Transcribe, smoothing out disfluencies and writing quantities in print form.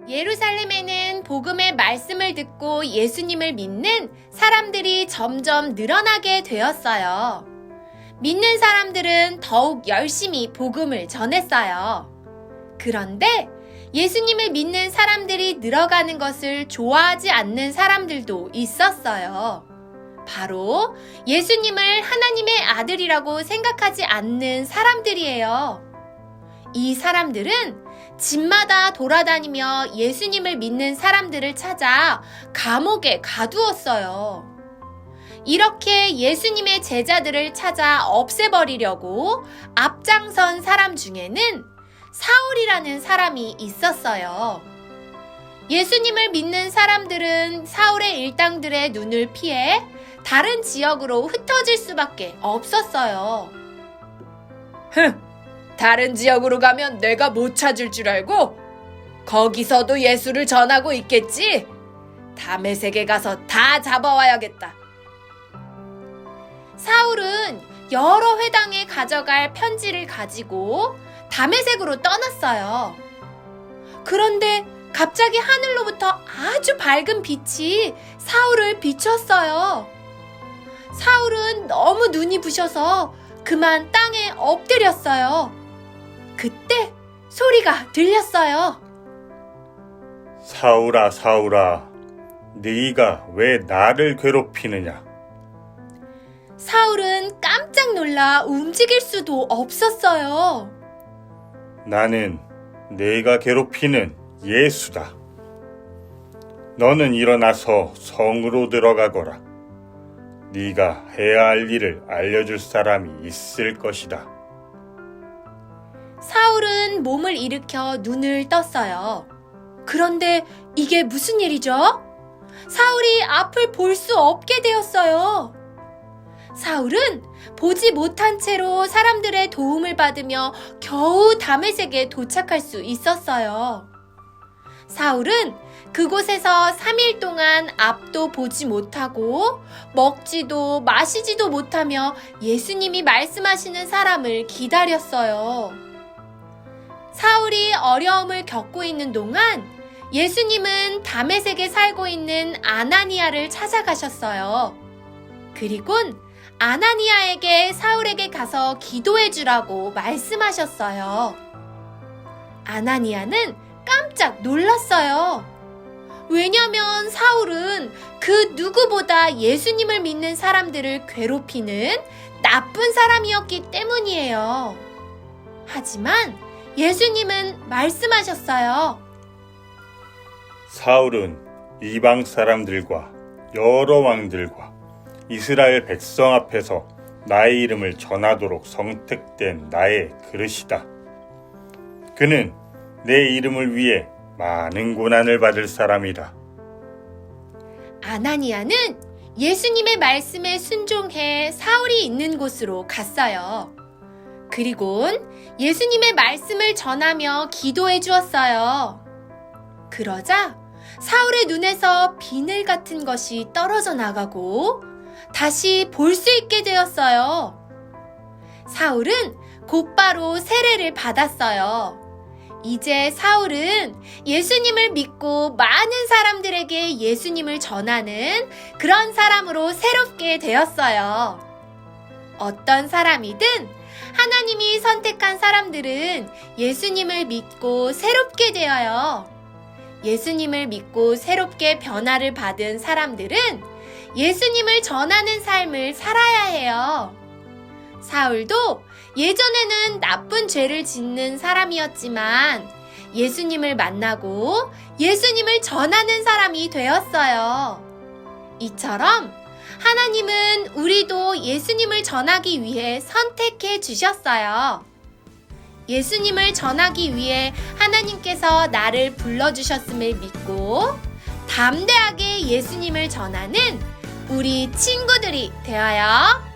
예루살렘에는 복음의 말씀을 듣고 예수님을 믿는 사람들이 점점 늘어나게 되었어요. 믿는 사람들은 더욱 열심히 복음을 전했어요. 그런데 예수님을 믿는 사람들이 늘어가는 것을 좋아하지 않는 사람들도 있었어요. 바로 예수님을 하나님의 아들이라고 생각하지 않는 사람들이에요. 이 사람들은 집마다 돌아다니며 예수님을 믿는 사람들을 찾아 감옥에 가두었어요. 이렇게 예수님의 제자들을 찾아 없애버리려고 앞장선 사람 중에는 사울이라는 사람이 있었어요. 예수님을 믿는 사람들은 사울의 일당들의 눈을 피해 다른 지역으로 흩어질 수밖에 없었어요. 다른 지역으로 가면 내가 못 찾을 줄 알고? 거기서도 예수를 전하고 있겠지? 다메섹에 가서 다 잡아와야겠다. 사울은 여러 회당에 가져갈 편지를 가지고 다메섹으로 떠났어요. 그런데 갑자기 하늘로부터 아주 밝은 빛이 사울을 비췄어요. 사울은 너무 눈이 부셔서 그만 땅에 엎드렸어요. 그때 소리가 들렸어요. 사울아, 사울아, 네가 왜 나를 괴롭히느냐? 사울은 깜짝 놀라 움직일 수도 없었어요. 나는 네가 괴롭히는 예수다. 너는 일어나서 성으로 들어가거라. 네가 해야 할 일을 알려줄 사람이 있을 것이다. 사울은 몸을 일으켜 눈을 떴어요. 그런데 이게 무슨 일이죠? 사울이 앞을 볼 수 없게 되었어요. 사울은 보지 못한 채로 사람들의 도움을 받으며 겨우 다메섹에 도착할 수 있었어요. 사울은 그곳에서 3일 동안 앞도 보지 못하고 먹지도 마시지도 못하며 예수님이 말씀하시는 사람을 기다렸어요. 사울이 어려움을 겪고 있는 동안 예수님은 다메섹에 살고 있는 아나니아를 찾아가셨어요. 그리곤 아나니아에게 사울에게 가서 기도해 주라고 말씀하셨어요. 아나니아는 깜짝 놀랐어요. 왜냐면 사울은 그 누구보다 예수님을 믿는 사람들을 괴롭히는 나쁜 사람이었기 때문이에요. 하지만 예수님은 말씀하셨어요. 사울은 이방 사람들과 여러 왕들과 이스라엘 백성 앞에서 나의 이름을 전하도록 선택된 나의 그릇이다. 그는 내 이름을 위해 많은 고난을 받을 사람이다. 아나니아는 예수님의 말씀에 순종해 사울이 있는 곳으로 갔어요. 그리곤 예수님의 말씀을 전하며 기도해 주었어요. 그러자 사울의 눈에서 비늘 같은 것이 떨어져 나가고 다시 볼 수 있게 되었어요. 사울은 곧바로 세례를 받았어요. 이제 사울은 예수님을 믿고 많은 사람들에게 예수님을 전하는 그런 사람으로 새롭게 되었어요. 어떤 사람이든 하나님이 선택한 사람들은 예수님을 믿고 새롭게 되어요. 예수님을 믿고 새롭게 변화를 받은 사람들은 예수님을 전하는 삶을 살아야 해요. 사울도 예전에는 나쁜 죄를 짓는 사람이었지만 예수님을 만나고 예수님을 전하는 사람이 되었어요. 이처럼 하나님은 우리도 예수님을 전하기 위해 선택해 주셨어요. 예수님을 전하기 위해 하나님께서 나를 불러주셨음을 믿고 담대하게 예수님을 전하는 우리 친구들이 되어요.